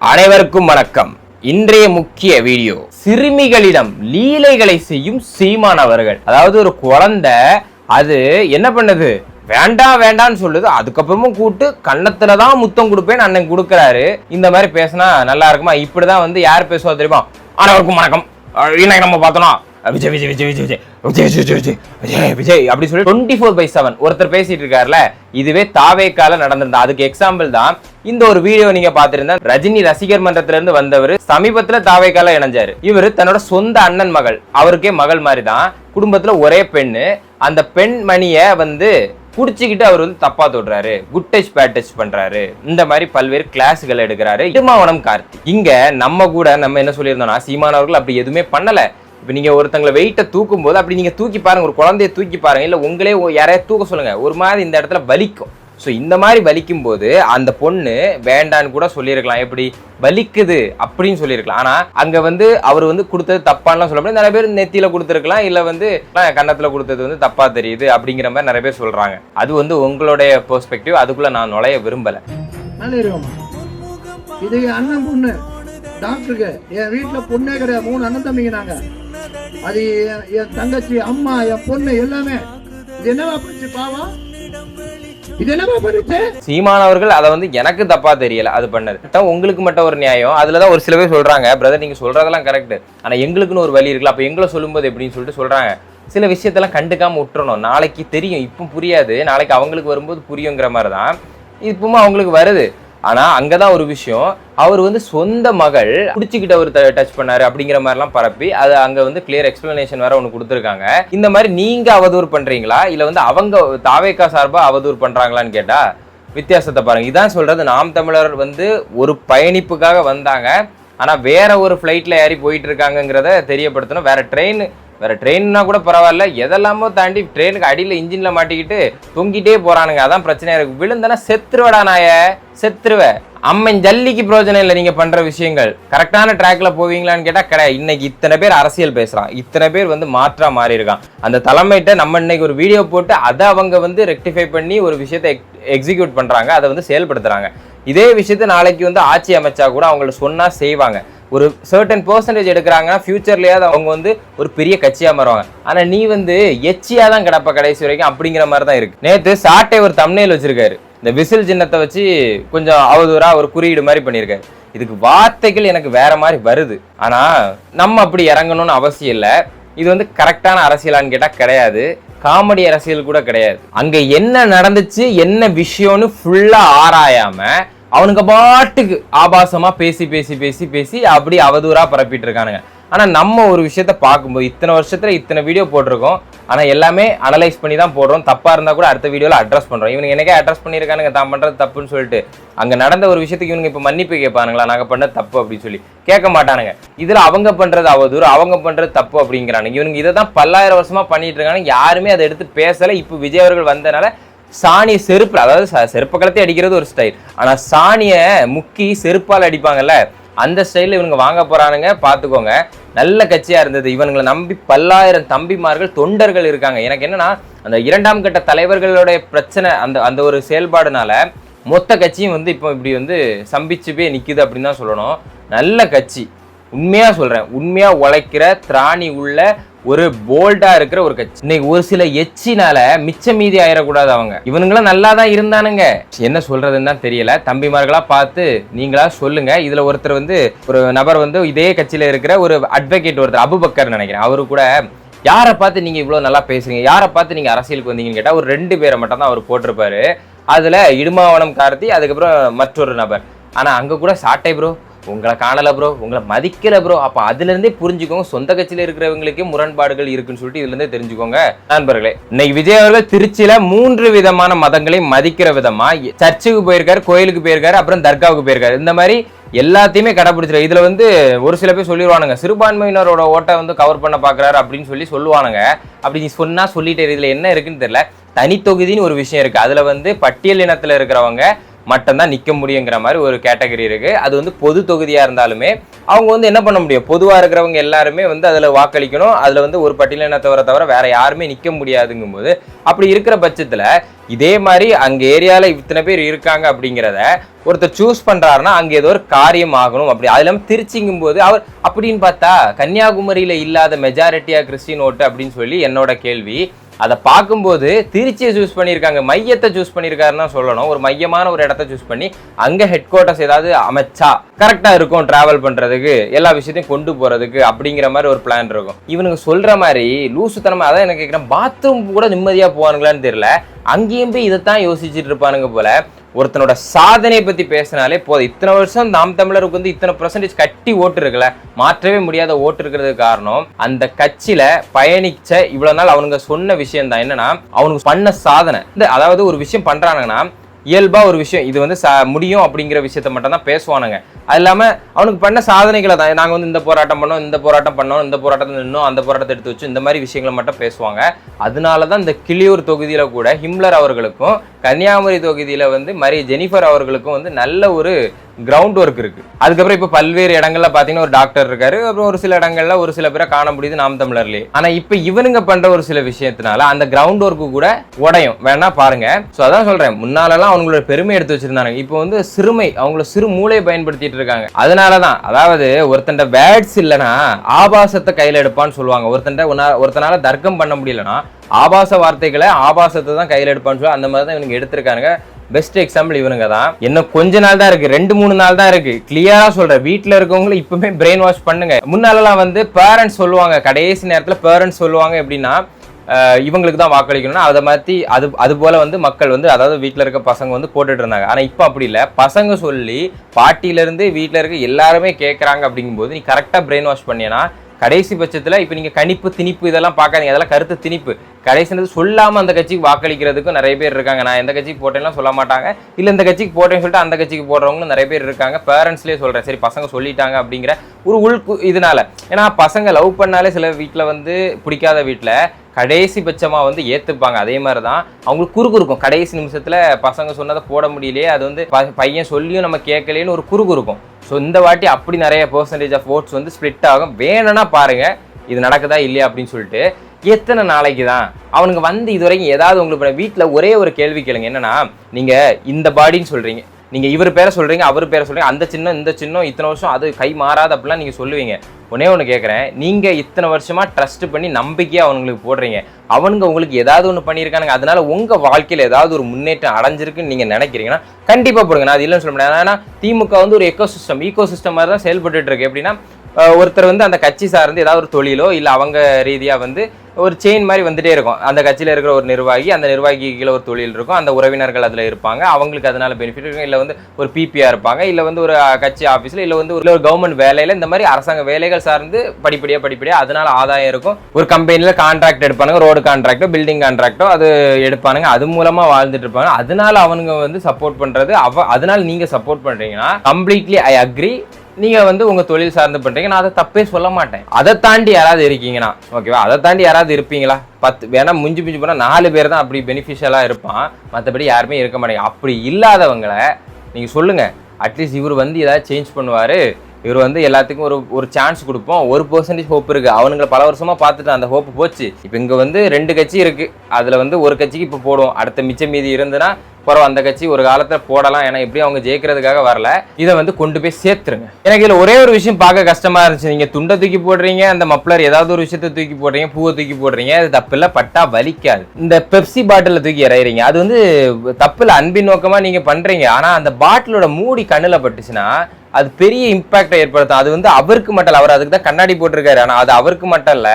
அனைவருக்கும் வணக்கம். இன்றைய முக்கிய வீடியோ, சிறுமிகளிடம் லீலைகளை செய்யும் சீமான் அவர்கள். அதாவது ஒரு குழந்தை அது என்ன பண்ணுது, வேண்டாம் வேண்டான்னு சொல்லுது, அதுக்கப்புறமும் கூட்டு கன்னத்துலதான் முத்தம் கொடுப்பேன்னு அண்ணன் கொடுக்குறாரு. இந்த மாதிரி பேசினா நல்லா இருக்குமா? இப்படிதான் யார் பேசுவா தெரியுமா? அனைவருக்கும் வணக்கம். இன்னைக்கு நம்ம பார்த்தோம்னா விஜய் விஜய் விஜய் விஜய் விஜய் விஜய் விஜய் விஜய் விஜய் விஜய் அப்படி சொல்லி 24/7 ஒருத்தர் பேசிட்டு இருக்காருல, இதுவே தாவேக்கால நடந்திருந்தா அதுக்கு எக்ஸாம்பிள் தான் இந்த ஒரு வீடியோ நீங்க பாத்திருந்தா. ரஜினி ரசிகர் மன்றத்துல இருந்து வந்தவர் சமீபத்துல தாவேக்கால இணைஞ்சாரு. இவரு தன்னோட சொந்த அண்ணன் மகள், அவருக்கே மகள் மாதிரி தான், குடும்பத்துல ஒரே பெண்ணு. அந்த பெண்மணிய குடிச்சுக்கிட்டு அவர் தப்பா தொடுறாரு, குட் டச் பேட் டச் பண்றாரு, இந்த மாதிரி பல்வேறு கிளாஸ்கள் எடுக்கிறாரு இடுமாவனம் கார்த்தி. இங்க நம்ம என்ன சொல்லியிருந்தோம்னா, சீமான் அவர்கள் அப்படி எதுவுமே பண்ணல. இப்ப நீங்க ஒருத்தங்களை வெயிட்ட தூக்கும் போது அப்படி நீங்க தூக்கி பாருங்க, ஒரு குழந்தைய தூக்கி பாருங்க, இல்ல உங்களே யாரையா தூக்க சொல்லுங்க, ஒரு மாதிரி இந்த இடத்துல வலிக்கும். ஸோ இந்த மாதிரி வலிக்கும் போது அந்த பொண்ணு வேண்டான்னு கூட சொல்லியிருக்கலாம், எப்படி வலிக்குது அப்படின்னு சொல்லியிருக்கலாம். ஆனா அங்க அவர் கொடுத்தது தப்பான்னு சொல்ல முடியாது. நிறைய பேர் நெத்தியில கொடுத்துருக்கலாம், இல்ல கன்னத்துல கொடுத்தது தப்பா தெரியுது அப்படிங்கிற மாதிரி நிறைய பேர் சொல்றாங்க. அது உங்களுடைய பெர்ஸ்பெக்டிவ், அதுக்குள்ள நான் நுழைய விரும்பல. இது அண்ணன் பொண்ணு டாக்டருக்கு, என் வீட்டுல பொண்ணே கிடையாது, 3 அண்ணன் தம்பிங்க நாங்க. அது என் தங்கச்சி, அம்மா, என் பொண்ணு எல்லாமே. இது என்னவா பண்ணுச்சு பாவம், இது என்னவா பண்ணுச்சு? சீமான் அவர்கள் அதை எனக்கு தப்பா தெரியல, அது பண்ணது உங்களுக்கு மட்டும் ஒரு நியாயம். அதுலதான் ஒரு சில பேர் சொல்றாங்க, பிரதர் நீங்க சொல்றதெல்லாம் கரெக்ட், ஆனா எங்களுக்குன்னு ஒரு வழி இருக்குல்ல, அப்ப எங்களை சொல்லும்போது எப்படின்னு சொல்லிட்டு சொல்றாங்க. சில விஷயத்தெல்லாம் கண்டுக்காம விட்டுறணும். நாளைக்கு தெரியும், இப்போ புரியாது, நாளைக்கு அவங்களுக்கு வரும்போது புரியுங்கிற மாதிரிதான் இப்பவும் அவங்களுக்கு வருது. ஆனா அங்கதான் ஒரு விஷயம், அவர் சொந்த மகள் குடிச்சுக்கிட்டு அவர் டச் பண்ணாரு அப்படிங்கிற மாதிரிலாம் பரப்பி அது அங்க கிளியர் எக்ஸ்பிளனேஷன் வேற ஒண்ணு கொடுத்துருக்காங்க. இந்த மாதிரி நீங்க அவதூறு பண்றீங்களா, இல்ல அவங்க தாவேக்கா சார்பா அவதூறு பண்றாங்களான்னு கேட்டா வித்தியாசத்தை பாருங்க. இதான் சொல்றது, நாம் தமிழர் ஒரு பயணிப்புக்காக வந்தாங்க, ஆனா வேற ஒரு ஃபிளைட்ல ஏறி போயிட்டு இருக்காங்கிறத தெரியப்படுத்தணும். வேற ட்ரெயின்னா கூட பரவாயில்ல, எதெல்லாமோ தாண்டி ட்ரெயினுக்கு அடியில இன்ஜின்ல மாட்டிக்கிட்டு தொங்கிட்டே போறானுங்க. அதான் பிரச்சனையா இருக்கு. விழுந்தனா செத்துருவடா நாய, செத்துருவ. அம்மன் ஜல்லிக்கு பிரயோஜனம் இல்லை நீங்க பண்ற விஷயங்கள். கரெக்டான ட்ராக்ல போவீங்களான்னு கேட்டா கிடையாது. இன்னைக்கு இத்தனை பேர் அரசியல் பேசுறான், இத்தனை பேர் மாற்றா மாறி இருக்கான். அந்த தலைமையிட்ட நம்ம இன்னைக்கு ஒரு வீடியோ போட்டு அதை அவங்க ரெக்டிஃபை பண்ணி ஒரு விஷயத்தை எக்ஸிக்யூட் பண்றாங்க, அதை செயல்படுத்துறாங்க. இதே விஷயத்த நாளைக்கு ஆட்சி அமைச்சா கூட அவங்கள சொன்னா செய்வாங்க. ஒரு சர்டன் பெர்சன்டேஜ் எடுக்கிறாங்கன்னா ஃபியூச்சர்லயாவது அவங்க ஒரு பெரிய கட்சியா மாறுவாங்க. ஆனா நீ எச்சியா தான் கிடப்ப கடைசி வரைக்கும் அப்படிங்கிற மாதிரி தான் இருக்கு. நேத்து சாட்டை ஒரு தம்ப்நெயில் வச்சிருக்காரு, இந்த விசில் சின்னத்தை வச்சு கொஞ்சம் அவதூறா ஒரு குறியீடு மாதிரி பண்ணியிருக்காரு. இதுக்கு வார்த்தைகள் எனக்கு வேற மாதிரி வருது. ஆனா நம்ம அப்படி இறங்கணும்னு அவசியம் இல்லை. இது கரெக்டான அரசியலான்னு கேட்டா கிடையாது, காமெடி அரசியல் கூட கிடையாது. அங்க என்ன நடந்துச்சு, என்ன விஷயம்னு ஃபுல்லா ஆராயாம அவனுக்கு பாட்டுக்கு ஆபாசமா பேசி பேசி பேசி பேசி அப்படி அவதூறா பரப்பிட்டு இருக்கானுங்க. ஆனா நம்ம ஒரு விஷயத்த பார்க்கும்போது இத்தனை வருஷத்துல இத்தனை வீடியோ போட்டிருக்கோம், ஆனா எல்லாமே அனலைஸ் பண்ணி தான் போடுறோம். தப்பா இருந்தா கூட அடுத்த வீடியோல அட்ரஸ் பண்றோம். இவனுக்கு எனக்கே அட்ரஸ் பண்ணிருக்கானுங்க தான் பண்றது தப்புன்னு சொல்லிட்டு. அங்க நடந்த ஒரு விஷயத்துக்கு இவனுக்கு இப்ப மன்னிப்பு கேட்பானுங்களா, நாங்க பண்ண தப்பு அப்படின்னு சொல்லி கேட்க மாட்டானுங்க. இதுல அவங்க பண்றது அவதூறு, அவங்க பண்றது தப்பு அப்படிங்கிறானுங்க. இவனுக்கு இதை தான் 10,000 வருஷமா பண்ணிட்டு இருக்காங்க, யாருமே அதை எடுத்து பேசல. இப்ப விஜய் அவர்கள் வந்தனால சாணிய செருப்புல, அதாவது செருப்ப கலத்தி அடிக்கிறது ஒரு ஸ்டைல், ஆனா சாணிய முக்கி செருப்பால் அடிப்பாங்கல்ல, அந்த ஸ்டைல இவனுங்க வாங்க போறானுங்க. பாத்துக்கோங்க, நல்ல கட்சியா இருந்தது. இவனுங்களை நம்பி 10,000 தம்பிமார்கள் தொண்டர்கள் இருக்காங்க. எனக்கு என்னன்னா, அந்த 2ஆம் கட்ட தலைவர்களுடைய பிரச்சனை, அந்த ஒரு செயல்பாடுனால மொத்த கட்சியும் இப்போ இப்படி சம்பிச்சு போய் நிக்குது அப்படின்னு தான் சொல்லணும். நல்ல கட்சி, உண்மையா சொல்றேன், உண்மையா உழைக்கிற திராணி உள்ள ஒரு போல்டா இருக்கிற ஒரு கட்சி. இன்னைக்கு ஒரு சில எச்சினால மிச்ச மீதி ஆயிடக்கூடாது. அவங்க இவனுங்களும் நல்லா தான் இருந்தானுங்க, என்ன சொல்றதுன்னு தான் தெரியல. தம்பிமார்களா பார்த்து நீங்களா சொல்லுங்க. இதுல ஒருத்தர் ஒரு நபர் இதே கட்சியில இருக்கிற ஒரு அட்வொகேட் ஒருத்தர், அபுபக்கர் நினைக்கிறேன், அவரு கூட யாரை பார்த்து நீங்க இவ்வளவு நல்லா பேசுறீங்க, யாரை பார்த்து நீங்க அரசியலுக்கு வந்தீங்கன்னு கேட்டா ஒரு 2 பேரை மட்டும் தான் அவர் போட்டிருப்பாரு. அதுல இடுமாவனம் கார்த்தி, அதுக்கப்புறம் மற்றொரு நபர். ஆனா அங்க கூட சாட்டை ப்ரோ, உங்களை காணல ப்ரோ, உங்களை மதிக்கல ப்ரோ. அப்ப அதுல இருந்தே புரிஞ்சுக்கோங்க, சொந்த கட்சியில இருக்கிறவங்களுக்கே முரண்பாடுகள் இருக்குன்னு சொல்லிட்டு இதுல இருந்தே தெரிஞ்சுக்கோங்க. நண்பர்களே, இன்னைக்கு விஜய் அவர்கள் திருச்சியில 3 விதமான மதங்களை மதிக்கிற விதமா சர்ச்சுக்கு போயிருக்காரு, கோயிலுக்கு போயிருக்காரு, அப்புறம் தர்காவுக்கு போயிருக்காரு. இந்த மாதிரி எல்லாத்தையுமே கடைபிடிச்சிரு. இதுல ஒரு சில பேர் சொல்லிடுவானுங்க, சிறுபான்மையினரோட ஓட்டை கவர் பண்ண பாக்குறாரு அப்படின்னு சொல்லுவானுங்க. அப்படி நீ சொன்னா சொல்லிட்டே, இதுல என்ன இருக்குன்னு தெரியல. தனி தொகுதின்னு ஒரு விஷயம் இருக்கு, அதுல பட்டியல் இனத்துல இருக்கிறவங்க மட்டும்தான் நிக்க முடியுங்கிற மாதிரி ஒரு கேட்டகரி இருக்கு. அது வந்து பொது தொகுதியா இருந்தாலுமே அவங்க வந்து என்ன பண்ண முடியும், பொதுவா இருக்கிறவங்க எல்லாருமே வந்து அதுல வாக்களிக்கணும். அதுல வந்து ஒரு பட்டியலினத்தவரை தவிர வேற யாருமே நிக்க முடியாதுங்கும் போது, அப்படி இருக்கிற பட்சத்துல இதே மாதிரி அங்க ஏரியால இத்தனை பேர் இருக்காங்க அப்படிங்கிறத ஒருத்தர் சூஸ் பண்றாருன்னா அங்க ஏதோ ஒரு காரியம் ஆகணும். அப்படி அது இல்லாம திருச்சிங்கும் போது அவர் அப்படின்னு பார்த்தா கன்னியாகுமரியில இல்லாத மெஜாரிட்டியா கிறிஸ்டின் ஓட்டு அப்படின்னு சொல்லி என்னோட கேள்வி. அதை பார்க்கும்போது திருச்சியை சூஸ் பண்ணியிருக்காங்க, மையத்தை சூஸ் பண்ணியிருக்காருன்னு தான் சொல்லணும். ஒரு மையமான ஒரு இடத்த சூஸ் பண்ணி அங்க ஹெட் குவார்ட்டர்ஸ் ஏதாவது அமைச்சா கரெக்டா இருக்கும், டிராவல் பண்றதுக்கு எல்லா விஷயத்தையும் கொண்டு போறதுக்கு அப்படிங்கிற மாதிரி ஒரு பிளான் இருக்கும். இவனுக்கு சொல்ற மாதிரி லூசுத்தனமா அதான் எனக்கு கேட்கிறேன், பாத்ரூம் கூட நிம்மதியா போவானுங்களான்னு தெரியல. அங்கேயும் போய் இதைத்தான் யோசிச்சுட்டு இருப்பானுங்க போல. ஒருத்தனோட சாதனையை பத்தி பேசினாலே போதும். இத்தனை வருஷம் நாம் தமிழருக்கு வந்து இத்தனை % கட்டி ஓட்டு இருக்குல்ல, மாற்றவே முடியாத ஓட்டு இருக்கிறதுக்கு காரணம் அந்த கட்சியில பயணிச்ச இவ்வளவு நாள் அவனுங்க சொன்ன விஷயம் தான். என்னன்னா அவனுக்கு பண்ண சாதனை. அதாவது ஒரு விஷயம் பண்றானுங்கன்னா இயல்பா ஒரு விஷயம் இது வந்து முடியும் அப்படிங்கிற விஷயத்த மட்டும் தான் பேசுவானுங்க. அது இல்லாம அவனுக்கு பண்ண சாதனைகளை தான், நாங்க வந்து இந்த போராட்டம் பண்ணோம், இந்த போராட்டம் பண்ணோம், இந்த போராட்டத்தில் நின்னோம், அந்த போராட்டத்தை எடுத்து வச்சு இந்த மாதிரி விஷயங்களை மட்டும் பேசுவாங்க. அதனாலதான் இந்த கிளியூர் தொகுதியில கூட ஹிம்லர் அவர்களுக்கும் கன்னியாகுமரி தொகுதியில வந்து ஜெனிஃபர் அவர்களுக்கும் வந்து நல்ல ஒரு கிரவுண்ட் ஒர்க் இருக்கு. அதுக்கப்புறம் இப்ப பல்வேறு இடங்கள்ல பாத்தீங்கன்னா ஒரு டாக்டர் இருக்காரு, அப்புறம் ஒரு சில இடங்கள்ல ஒரு சில பேரை காண முடியுது நாம் தமிழர்லயே. ஆனா இப்ப இவனுங்க பண்ற ஒரு சில விஷயத்தினால அந்த கிரவுண்ட் ஒர்க்கு கூட உடையும். வேணா பாருங்க. சோ அதான் சொல்றேன், முன்னாலெல்லாம் அவங்களோட பெருமை எடுத்து வச்சிருந்தாங்க, இப்போ வந்து சிறுமை, அவங்களோட சிறு மூளையை பயன்படுத்திட்டு இருக்காங்க. அதனாலதான் அதாவது ஒருத்தண்ட வேர்ட்ஸ் இல்லைன்னா ஆபாசத்தை கையில எடுப்பான்னு சொல்லுவாங்க. ஒருத்தனால தர்க்கம் பண்ண முடியலன்னா ஆபாச வார்த்தைகளை ஆபாசத்தை தான் கையில் எடுப்பான்னு சொல்லி அந்த மாதிரி தான் இவனுங்க எடுத்திருக்கானுங்க. பெஸ்ட் எக்ஸாம்பிள் இவனுங்க தான். இன்னும் கொஞ்ச நாள் தான் இருக்கு, 2-3 நாள் தான் இருக்கு. கிளியரா சொல்றேன், வீட்டுல இருக்கவங்களை இப்பவுமே பிரெயின் வாஷ் பண்ணுங்க. முன்னாலெல்லாம் வந்து பேரண்ட்ஸ் சொல்லுவாங்க, கடைசி நேரத்துல பேரண்ட்ஸ் சொல்லுவாங்க எப்படின்னா இவங்களுக்கு தான் வாக்களிக்கணும்னா அதை மாதிரி அது போல வந்து மக்கள் வந்து அதாவது வீட்டில் இருக்க பசங்க வந்து போட்டுட்டு இருந்தாங்க. ஆனால் இப்போ அப்படி இல்லை, பசங்க சொல்லி பாட்டியிலேருந்து வீட்டில் இருக்க எல்லாருமே கேட்குறாங்க. அப்படிங்கும்போது நீ கரெக்டாக பிரெயின் வாஷ் பண்ணியனா கடைசி பட்சத்தில் இப்போ நீங்கள் கணிப்பு திணிப்பு இதெல்லாம் பார்க்காதீங்க, அதெல்லாம் கருத்து திணிப்பு. கடைசி சொல்லாமல் அந்த கட்சிக்கு வாக்களிக்கிறதுக்கும் நிறைய பேர் இருக்காங்க. நான் எந்த கட்சிக்கு போட்டேன்லாம் சொல்ல மாட்டாங்க, இல்லை இந்த கட்சிக்கு போட்டேன்னு சொல்லிட்டு அந்த கட்சிக்கு போடுறவங்களும் நிறைய பேர் இருக்காங்க. பேரண்ட்ஸ்லேயே சொல்கிறேன், சரி பசங்க சொல்லிட்டாங்க அப்படிங்கிற ஒரு இதனால. ஏன்னா பசங்க லவ் பண்ணாலே சில வீட்டில் வந்து பிடிக்காத வீட்டில் கடைசி பட்சமாக வந்து ஏற்றுப்பாங்க. அதே மாதிரி தான் அவங்களுக்கு குறுக்கு இருக்கும். கடைசி நிமிஷத்தில் பசங்க சொன்னதை போட முடியலையே, அது வந்து பையன் சொல்லியும் நம்ம கேட்கலேன்னு ஒரு குறுக்கு இருக்கும். ஸோ இந்த வாட்டி அப்படி நிறைய % ஆஃப் ஓட்ஸ் வந்து ஸ்ப்ளிட் ஆகும். வேணும்னா பாருங்க இது நடக்குதா இல்லையா அப்படின்னு சொல்லிட்டு. எத்தனை நாளைக்கு தான் அவனுக்கு வந்து இது வரைக்கும் ஏதாவது உங்களுக்கு வீட்டில் ஒரே ஒரு கேள்வி கேளுங்க, என்னன்னா நீங்க இந்த பாடின்னு சொல்றீங்க, நீங்க இவர் பேரை சொல்றீங்க, அவர் பேரை சொல்றீங்க, அந்த சின்னம் இந்த சின்னம் இத்தனை வருஷம் அது கை மாறாது அப்படிலாம் நீங்க சொல்லுவீங்க. ஒன்று கேட்குறேன், நீங்க இத்தனை வருஷமா ட்ரஸ்ட் பண்ணி நம்பிக்கையா அவங்களுக்கு போடுறீங்க, அவனுங்க உங்களுக்கு ஏதாவது ஒன்று பண்ணியிருக்கானுங்க, அதனால உங்க வாழ்க்கையில் ஏதாவது ஒரு முன்னேற்றம் அடைஞ்சிருக்குன்னு நீங்க நினைக்கிறீங்கன்னா கண்டிப்பா போடுங்க. நான் அது இல்லைன்னு சொல்ல முடியாது. ஏன்னா திமுக வந்து ஒரு ஈகோ சிஸ்டம் மாதிரி தான் செயல்பட்டு இருக்கு. எப்படின்னா ஒருத்தர் வந்து அந்த கட்சி சார்ந்து ஏதாவது ஒரு தொழிலோ இல்லை அவங்க ரீதியா வந்து ஒரு செயின் மாதிரி வந்துட்டே இருக்கும். அந்த கட்சியில் இருக்கிற ஒரு நிர்வாகி, அந்த நிர்வாகிகள் ஒரு தொழில் இருக்கும், அந்த உறவினர்கள் அதில் இருப்பாங்க, அவங்களுக்கு அதனால பெனிஃபிட் இருக்கும். இல்லை வந்து ஒரு பிபிஆர் இருப்பாங்க, இல்லை வந்து ஒரு கட்சி ஆஃபீஸில், இல்லை வந்து ஒரு கவர்மெண்ட் வேலையில், இந்த மாதிரி அரசாங்க வேலைகள் சார்ந்து படிப்படியாக அதனால ஆதாயம் இருக்கும். ஒரு கம்பெனியில் கான்ட்ராக்ட் எடுப்பானுங்க, ரோடு கான்ட்ராக்டோ பில்டிங் கான்ட்ராக்டோ அது எடுப்பானுங்க, அது மூலமா வாழ்ந்துட்டு இருப்பாங்க. அதனால அவனுங்க வந்து சப்போர்ட் பண்றது அதனால நீங்க சப்போர்ட் பண்றீங்கன்னா கம்ப்ளீட்லி ஐ அக்ரி. நீங்க வந்து உங்க தொழில் சார்ந்து பண்றீங்க, நான் அதை தப்பே சொல்ல மாட்டேன். அதை தாண்டி யாராவது இருக்கீங்கன்னா ஓகேவா, அதை தாண்டி யாராவது இருப்பீங்களா? 10 வேணா மிஞ்சி போனா 4 பேர் தான் அப்படி பெனிஃபிஷியலா இருப்பான், மற்றபடி யாருமே இருக்க மாட்டேங்க. அப்படி இல்லாதவங்களை நீங்க சொல்லுங்க, அட்லீஸ்ட் இவர் வந்து ஏதாவது சேஞ்ச் பண்ணுவாரு, இவர் வந்து எல்லாத்துக்கும் ஒரு சான்ஸ் கொடுப்போம், 1% ஹோப் இருக்கு. அவனுங்களை பல வருஷமா பார்த்துட்டு அந்த ஹோப் போச்சு. இப்போ இங்க வந்து 2 கட்சி இருக்கு, அதுல வந்து ஒரு கட்சிக்கு இப்போ போடுவோம், அடுத்த மிச்சம் மீதி இருந்துன்னா பரவ அந்த கட்சி ஒரு காலத்துல போடலாம். ஏன்னா எப்படி அவங்க ஜெயிக்கிறதுக்காக வரல, இதை வந்து கொண்டு போய் சேர்த்துருங்க. எனக்கு இதுல ஒரே ஒரு விஷயம் பார்க்க கஷ்டமா இருந்துச்சு, நீங்க துண்டை தூக்கி போடுறீங்க, அந்த மப்ளர் ஏதாவது ஒரு விஷயத்த தூக்கி போடுறீங்க, பூவை தூக்கி போடுறீங்க, அது தப்பில்ல, பட்டா வலிக்காது. இந்த பெப்சி பாட்டில தூக்கி இறையிறீங்க, அது வந்து தப்பில்ல, அன்பின் நோக்கமா நீங்க பண்றீங்க. ஆனா அந்த பாட்டிலோட மூடி கண்ணுல பட்டுச்சுன்னா அது பெரிய இம்பாக்டை ஏற்படுத்தும். அது வந்து அவருக்கு மட்டும் இல்ல, அவர் அதுக்கு தான் கண்ணாடி போட்டிருக்காரு, ஆனா அது அவருக்கு மட்டும் இல்ல,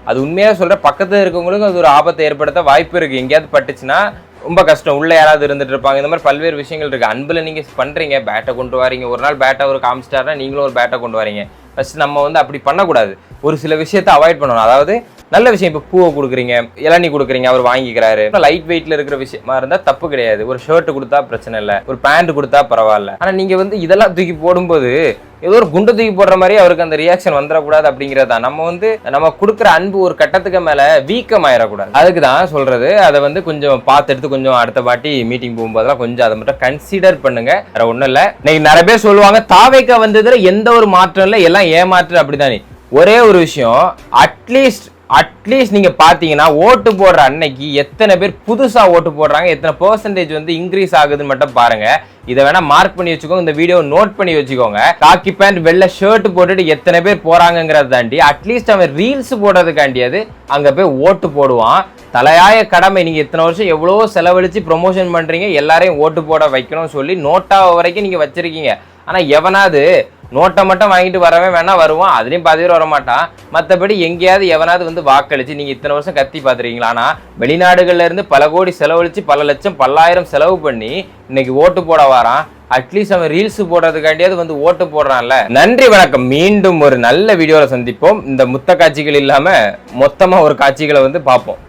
அது உண்மையா சொல்ற பக்கத்துல இருக்கவங்களுக்கும் அது ஒரு ஆபத்தை ஏற்படுத்த வாய்ப்பு இருக்கு. எங்கேயாவது பட்டுச்சுன்னா ரொம்ப கஷ்டம், உள்ள யாராவது இருந்துட்டு இருப்பாங்க. இந்த மாதிரி பல்வேறு விஷயங்கள் இருக்கு. அன்புல நீங்க பண்றீங்க, பேட்டை கொண்டு வரீங்க, ஒரு நாள் பேட்டை ஒரு காமிச்சிட்டாருன்னா நீங்களும் ஒரு பேட்டை கொண்டு வரீங்க. ஃபர்ஸ்ட் நம்ம வந்து அப்படி பண்ணக்கூடாது, ஒரு சில விஷயத்த அவாய்ட் பண்ணணும். அதாவது நல்ல விஷயம். இப்போ பூவை கொடுக்குறீங்க, இளநீ கொடுக்குறீங்க, அவர் வாங்கிக்கிறாரு. லைட் வெயிட்ல இருக்கிற விஷயமா இருந்தா தப்பு கிடையாது. ஒரு ஷர்ட் கொடுத்தா பிரச்சனை இல்லை, ஒரு பேண்ட் கொடுத்தா பரவாயில்ல. ஆனா நீங்க வந்து இதெல்லாம் தூக்கி போடும்போது ஏதோ ஒரு குண்டை தூக்கி போடுற மாதிரி அவருக்கு அந்த ரியாக்ஷன் வந்துடக்கூடாது அப்படிங்கிறதா. நம்ம கொடுக்குற அன்பு ஒரு கட்டத்துக்கு மேல வீக்கம் ஆயிடக்கூடாது. அதுக்கு தான் சொல்றது. அதை வந்து கொஞ்சம் பார்த்து எடுத்து கொஞ்சம் அடுத்த வாட்டி மீட்டிங் போகும்போதெல்லாம் கொஞ்சம் அதை மட்டும் கன்சிடர் பண்ணுங்க. வேற ஒண்ணும் இல்ல. இன்னைக்கு நிறைய பேர் சொல்லுவாங்க தாவேக்கா வந்ததுல எந்த ஒரு மாற்றம் இல்லை, எல்லாம் ஏமாற்று அப்படிதானே. ஒரே ஒரு விஷயம், அட்லீஸ்ட் நீங்க பாத்தீங்கன்னா ஓட்டு போடுற அன்னைக்கு எத்தனை பேர் புதுசா ஓட்டு போடுறாங்க, எத்தனை பெர்சன்டேஜ் வந்து இன்க்ரீஸ் ஆகுதுன்னு மட்டும் பாருங்க. இதை வேணா மார்க் பண்ணி வச்சுக்கோங்க, இந்த வீடியோ நோட் பண்ணி வச்சுக்கோங்க. காக்கி பேண்ட் வெள்ளை ஷர்ட் போட்டுட்டு எத்தனை பேர் போறாங்கிறத தாண்டி அட்லீஸ்ட் அவன் ரீல்ஸ் போடுறதுக்காண்டியாது அங்க போய் ஓட்டு போடுவான். தலையாய கடமை. நீங்க இத்தனை வருஷம் எவ்வளவோ செலவழிச்சு ப்ரொமோஷன் பண்றீங்க, எல்லாரையும் ஓட்டு போட வைக்கணும்னு சொல்லி நோட்டா வரைக்கும் நீங்க வச்சிருக்கீங்க. ஆனா எவனாவது நோட்டை மட்டும் வாங்கிட்டு வரவே வேணா வருவான், அதுலயும் பாதி பேர் வரமாட்டான். மற்றபடி எங்கேயாவது எவனாவது வந்து வாக்களிச்சு நீங்க இத்தனை வருஷம் கத்தி பார்த்துருக்கீங்களா? ஆனா வெளிநாடுகள்ல இருந்து பல கோடி செலவழிச்சு பல லட்சம் பல்லாயிரம் செலவு பண்ணி இன்னைக்கு ஓட்டு போட வரான். அட்லீஸ்ட் அவன் ரீல்ஸ் போடுறதுக்காண்டியாவது வந்து ஓட்டு போடுறான்ல. நன்றி, வணக்கம். மீண்டும் ஒரு நல்ல வீடியோல சந்திப்போம். இந்த முத்த காட்சிகள் இல்லாம மொத்தமா ஒரு காட்சிகளை வந்து பார்ப்போம்.